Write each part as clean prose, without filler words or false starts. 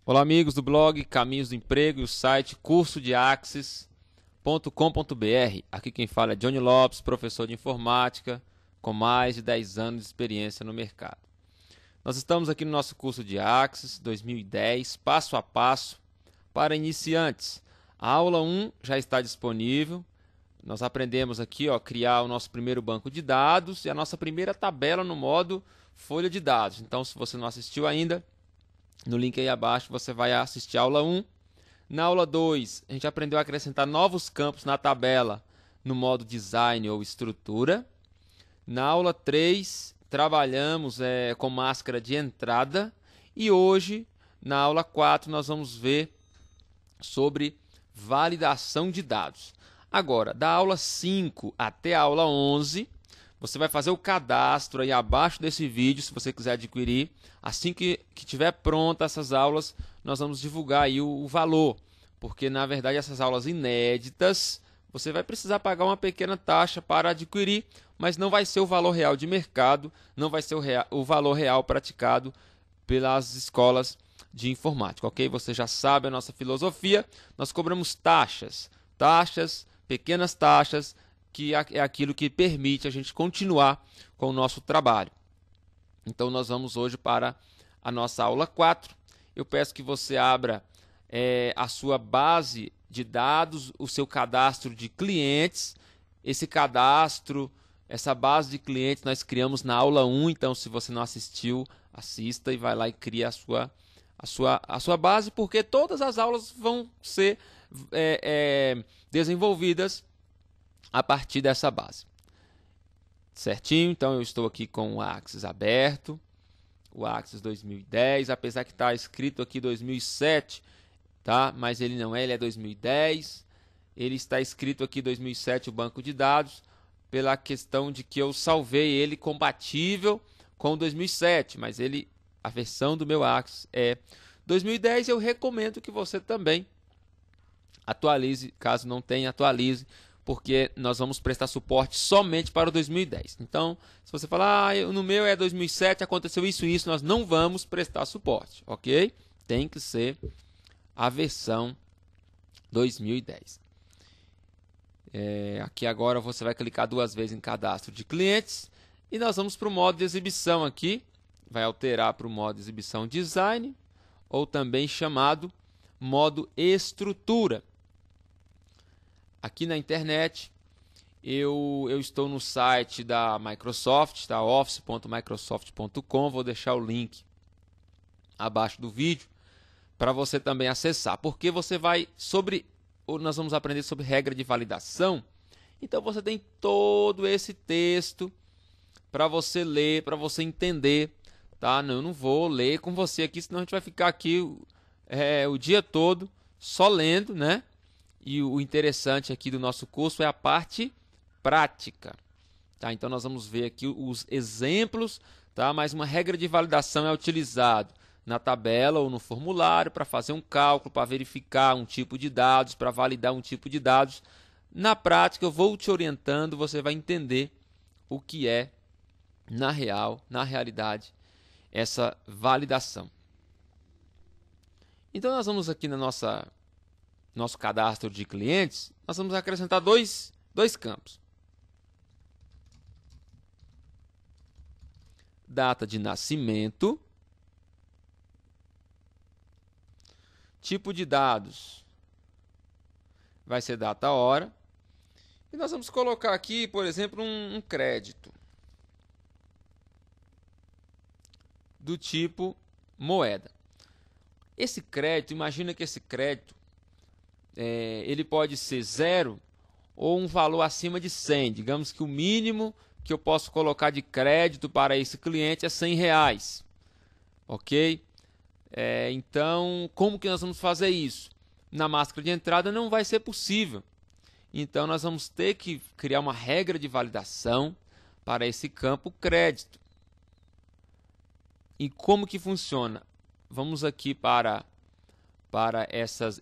Olá, amigos do blog Caminhos do Emprego e o site cursodeaxis.com.br. Aqui quem fala é Johnny Lopes, professor de informática com mais de 10 anos de experiência no mercado. Nós estamos aqui no nosso curso de Axis 2010, passo a passo para iniciantes. A aula 1 já está disponível. Nós aprendemos aqui a criar o nosso primeiro banco de dados e a nossa primeira tabela no modo folha de dados. Então, se você não assistiu ainda, no link aí abaixo você vai assistir a aula 1. Na aula 2, a gente aprendeu a acrescentar novos campos na tabela no modo design ou estrutura. Na aula 3, trabalhamos com máscara de entrada. E hoje, na aula 4, nós vamos ver sobre validação de dados. Agora, da aula 5 até a aula 11, você vai fazer o cadastro aí abaixo desse vídeo, se você quiser adquirir. Assim que tiver pronta essas aulas, nós vamos divulgar aí o valor. Porque, na verdade, essas aulas inéditas, você vai precisar pagar uma pequena taxa para adquirir, mas não vai ser o valor real de mercado, não vai ser o valor real praticado pelas escolas de informática, ok? Você já sabe a nossa filosofia, nós cobramos taxas, pequenas taxas, que é aquilo que permite a gente continuar com o nosso trabalho. Então, nós vamos hoje para a nossa aula 4. Eu peço que você abra a sua base de dados, o seu cadastro de clientes. Esse cadastro, essa base de clientes nós criamos na aula 1. Então, se você não assistiu, assista e vai lá e cria a sua base, porque todas as aulas vão ser desenvolvidas a partir dessa base. Certinho? Então eu estou aqui com o Axis aberto, o Axis 2010, apesar que está escrito aqui 2007, tá? Mas ele não é, ele é 2010. Ele está escrito aqui 2007 o banco de dados, pela questão de que eu salvei ele compatível com 2007, mas a versão do meu Axis é 2010. Eu recomendo que você também atualize, caso não tenha, atualize, porque nós vamos prestar suporte somente para o 2010. Então, se você falar, no meu é 2007, aconteceu isso e isso, nós não vamos prestar suporte, ok? Tem que ser a versão 2010. Aqui agora você vai clicar 2 vezes em cadastro de clientes e nós vamos para o modo de exibição aqui. Vai alterar para o modo de exibição design, ou também chamado modo estrutura. Aqui na internet, eu estou no site da Microsoft, tá? office.microsoft.com. Vou deixar o link abaixo do vídeo para você também acessar. Porque nós vamos aprender sobre regra de validação. Então você tem todo esse texto para você ler, para você entender. Tá? Eu não vou ler com você aqui, senão a gente vai ficar aqui o dia todo só lendo, né? E o interessante aqui do nosso curso é a parte prática. Tá? Então, nós vamos ver aqui os exemplos, tá? Mas uma regra de validação é utilizado na tabela ou no formulário para fazer um cálculo, para verificar um tipo de dados, para validar um tipo de dados. Na prática, eu vou te orientando, você vai entender o que é, na realidade, essa validação. Então, nós vamos aqui na nosso cadastro de clientes, nós vamos acrescentar dois campos. Data de nascimento. Tipo de dados vai ser data, hora. E nós vamos colocar aqui, por exemplo, um crédito do tipo moeda. Esse crédito, imagina que esse crédito ele pode ser 0 ou um valor acima de 100. Digamos que o mínimo que eu posso colocar de crédito para esse cliente é R$100. Ok? Então, como que nós vamos fazer isso? Na máscara de entrada não vai ser possível. Então, nós vamos ter que criar uma regra de validação para esse campo crédito. E como que funciona? Vamos aqui para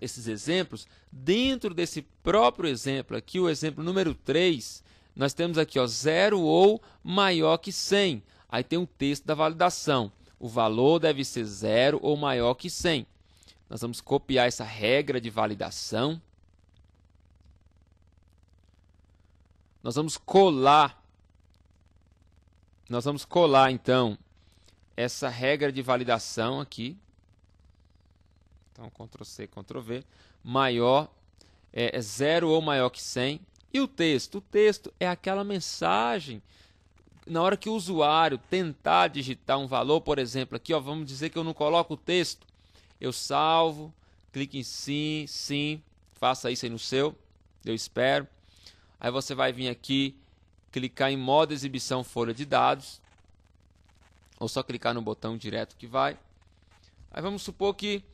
esses exemplos. Dentro desse próprio exemplo aqui, o exemplo número 3, nós temos aqui 0 ou maior que 100. Aí tem um texto da validação. O valor deve ser 0 ou maior que 100. Nós vamos copiar essa regra de validação. Nós vamos colar então essa regra de validação aqui. Então, Ctrl+C, Ctrl+V. Maior é 0 ou maior que 100. E o texto? O texto é aquela mensagem. Na hora que o usuário tentar digitar um valor, por exemplo, aqui, ó, vamos dizer que eu não coloco o texto. Eu salvo, clique em sim, sim. Faça isso aí no seu. Eu espero. Aí você vai vir aqui, clicar em modo exibição folha de dados. Ou só clicar no botão direto que vai. Aí vamos supor que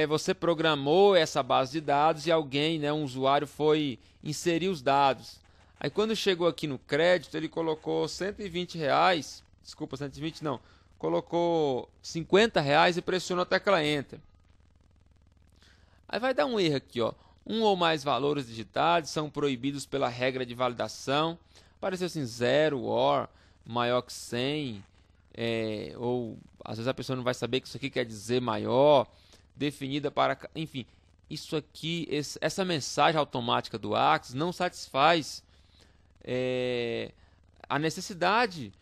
você programou essa base de dados e alguém, né, um usuário, foi inserir os dados. Aí quando chegou aqui no crédito, ele colocou R$120, desculpa, 120 não, colocou R$50 e pressionou a tecla Enter. Aí vai dar um erro aqui, ó. Um ou mais valores digitados são proibidos pela regra de validação. Apareceu assim 0 or maior que 100, ou às vezes a pessoa não vai saber que isso aqui quer dizer maior, definida para, enfim, isso aqui, essa mensagem automática do Axis não satisfaz a necessidade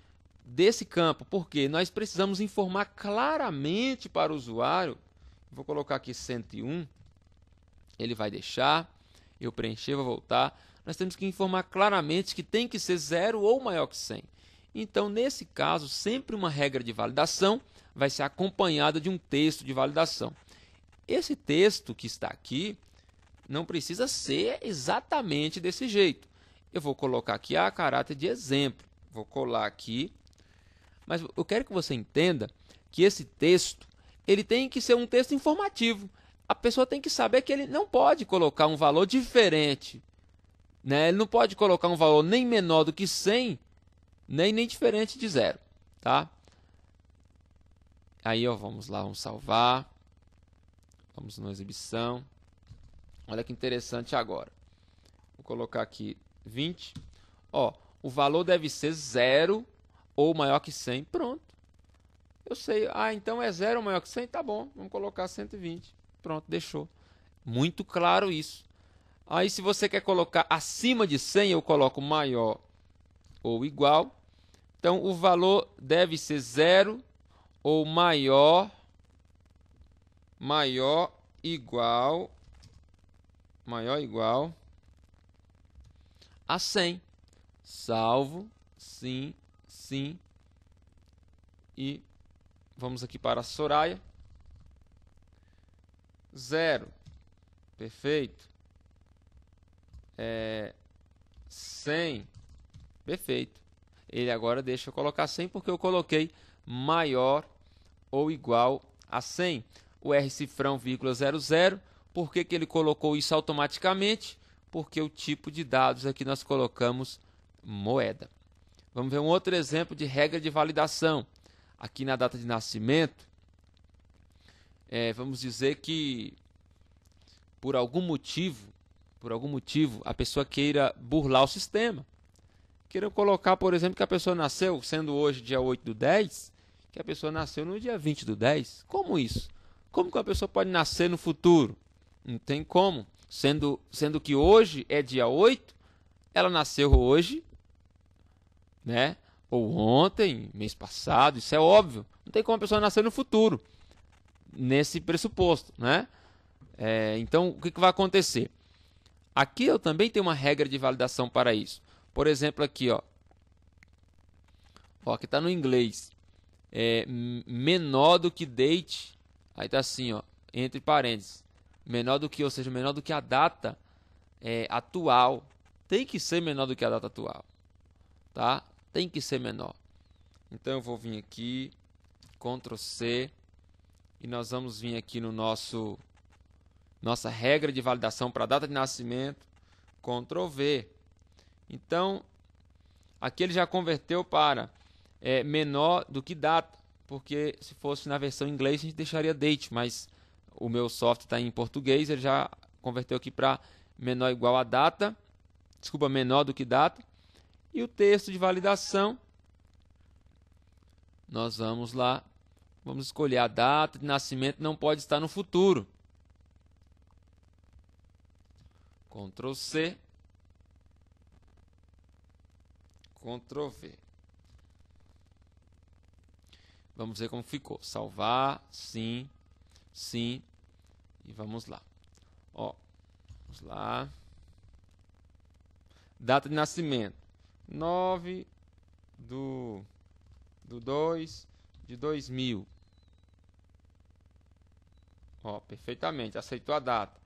desse campo, porque nós precisamos informar claramente para o usuário. Vou colocar aqui 101, ele vai deixar, eu preencher, vou voltar. Nós temos que informar claramente que tem que ser 0 ou maior que 100. Então, nesse caso, sempre uma regra de validação vai ser acompanhada de um texto de validação. Esse texto que está aqui não precisa ser exatamente desse jeito. Eu vou colocar aqui a caráter de exemplo. Vou colar aqui. Mas eu quero que você entenda que esse texto ele tem que ser um texto informativo. A pessoa tem que saber que ele não pode colocar um valor diferente, né? Ele não pode colocar um valor nem menor do que 100, nem diferente de 0. Tá? Aí, ó, vamos lá, vamos salvar. Vamos na exibição. Olha que interessante agora. Vou colocar aqui 20. Ó, o valor deve ser 0 ou maior que 100. Pronto. Eu sei. Ah, então é 0 ou maior que 100? Tá bom. Vamos colocar 120. Pronto, deixou. Muito claro isso. Aí, se você quer colocar acima de 100, eu coloco maior ou igual. Então, o valor deve ser 0 ou maior igual a 100. Salvo, sim, sim. E vamos aqui para a Soraya. 0. Perfeito. 100. Perfeito. Ele agora deixa eu colocar 100 porque eu coloquei maior ou igual a 100. O R cifrão, vírgula 00. Por que ele colocou isso automaticamente? Porque o tipo de dados aqui nós colocamos moeda. Vamos ver um outro exemplo de regra de validação. Aqui na data de nascimento, vamos dizer que por algum motivo, a pessoa queira burlar o sistema. Queira colocar, por exemplo, que a pessoa nasceu, sendo hoje dia 8/10, que a pessoa nasceu no dia 20/10. Como isso? Como que uma pessoa pode nascer no futuro? Não tem como. Sendo que hoje é dia 8, ela nasceu hoje, né? Ou ontem, mês passado, isso é óbvio. Não tem como a pessoa nascer no futuro, nesse pressuposto, né? Então, o que vai acontecer? Aqui eu também tenho uma regra de validação para isso. Por exemplo, aqui, ó. Aqui está no inglês. Menor do que date. Aí está assim, ó, entre parênteses. Menor do que, ou seja, menor do que a data atual. Tem que ser menor do que a data atual. Tá? Tem que ser menor. Então eu vou vir aqui, Ctrl C, e nós vamos vir aqui no nossa regra de validação para a data de nascimento, Ctrl V. Então, aqui ele já converteu para menor do que data, porque se fosse na versão em inglês a gente deixaria date, mas o meu software está em português, ele já converteu aqui para menor ou igual a data, desculpa, menor do que data. E o texto de validação, nós vamos lá Vamos escolher a data de nascimento, não pode estar no futuro. Ctrl C. Ctrl V. Vamos ver como ficou. Salvar, sim, sim. E vamos lá. Ó, vamos lá. Data de nascimento. 9/2/2000. Ó, perfeitamente, aceitou a data.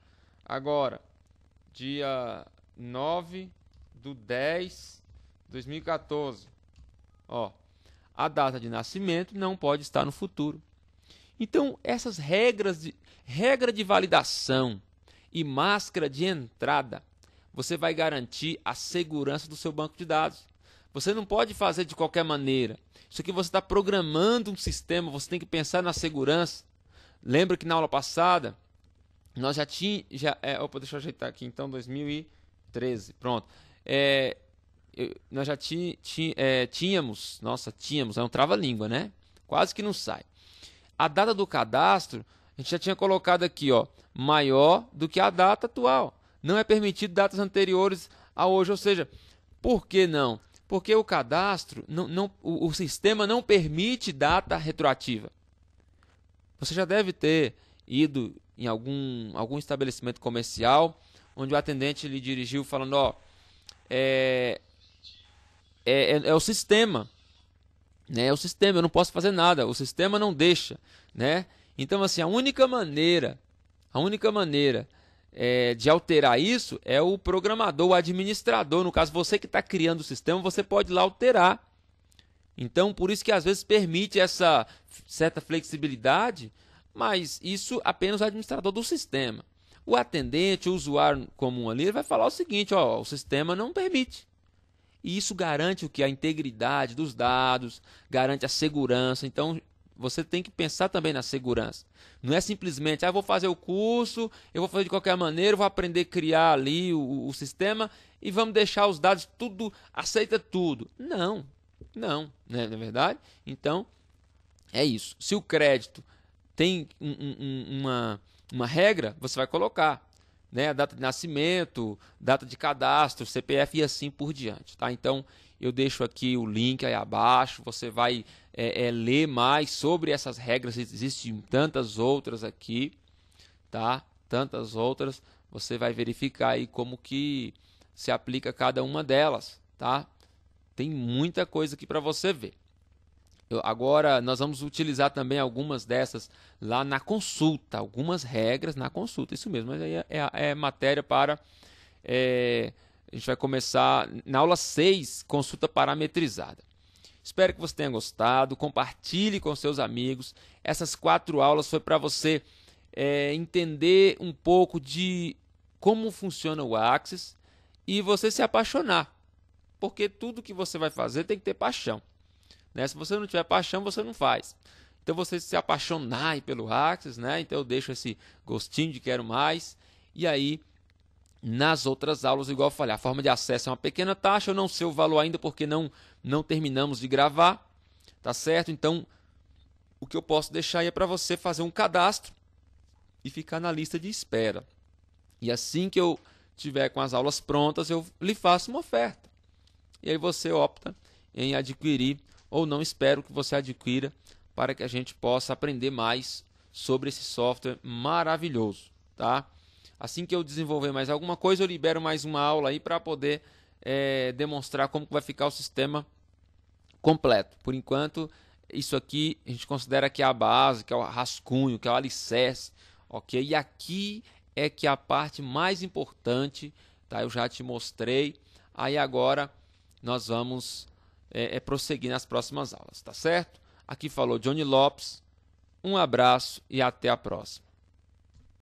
Agora, dia 9/10/2014. Ó, a data de nascimento não pode estar no futuro. Então, essas regra de validação e máscara de entrada, você vai garantir a segurança do seu banco de dados. Você não pode fazer de qualquer maneira. Isso aqui você está programando um sistema, você tem que pensar na segurança. Lembra que na aula passada, nós já tínhamos... deixa eu ajeitar aqui então, 2013. Pronto. Nós já tínhamos... Nossa, tínhamos, é um trava-língua, né? Quase que não sai. A data do cadastro, a gente já tinha colocado aqui, ó, maior do que a data atual. Não é permitido datas anteriores a hoje, ou seja, por que não? Porque o cadastro, o sistema não permite data retroativa. Você já deve ter ido em algum estabelecimento comercial, onde o atendente lhe dirigiu falando, ó, é o sistema, né? É o sistema, eu não posso fazer nada, o sistema não deixa, né? Então, assim, a única maneira de alterar isso é o programador, o administrador. No caso, você que está criando o sistema, você pode lá alterar. Então, por isso que às vezes permite essa certa flexibilidade, mas isso apenas o administrador do sistema. O atendente, o usuário comum ali, ele vai falar o seguinte, ó, o sistema não permite. E isso garante o que? A integridade dos dados, garante a segurança. Então, você tem que pensar também na segurança. Não é simplesmente, vou fazer o curso, eu vou fazer de qualquer maneira, eu vou aprender a criar ali o sistema e vamos deixar os dados tudo, aceita tudo. Não, não é verdade? Então, é isso. Se o crédito tem uma regra, você vai colocar, né? A data de nascimento, data de cadastro, CPF e assim por diante. Tá? Então, eu deixo aqui o link aí abaixo, você vai ler mais sobre essas regras, existem tantas outras aqui, tá? Tantas outras, você vai verificar aí como que se aplica cada uma delas, tá? Tem muita coisa aqui para você ver. Agora, nós vamos utilizar também algumas dessas lá na consulta, algumas regras na consulta, isso mesmo, mas aí é matéria para... a gente vai começar na aula 6, consulta parametrizada. Espero que você tenha gostado, compartilhe com seus amigos. Essas 4 aulas foi para você entender um pouco de como funciona o Axis e você se apaixonar, porque tudo que você vai fazer tem que ter paixão, né? Se você não tiver paixão, você não faz. Então você se apaixonar pelo Axis, né? Então eu deixo esse gostinho de quero mais. E aí, nas outras aulas, igual eu falei, a forma de acesso é uma pequena taxa, eu não sei o valor ainda porque não terminamos de gravar, tá certo? Então, o que eu posso deixar aí é para você fazer um cadastro e ficar na lista de espera. E assim que eu tiver com as aulas prontas, eu lhe faço uma oferta. E aí você opta em adquirir ou não, espero que você adquira para que a gente possa aprender mais sobre esse software maravilhoso, tá? Assim que eu desenvolver mais alguma coisa, eu libero mais uma aula aí para poder demonstrar como vai ficar o sistema completo. Por enquanto, isso aqui a gente considera que é a base, que é o rascunho, que é o alicerce, ok? E aqui é que é a parte mais importante, tá? Eu já te mostrei. Aí agora nós vamos prosseguir nas próximas aulas, tá certo? Aqui falou Johnny Lopes. Um abraço e até a próxima.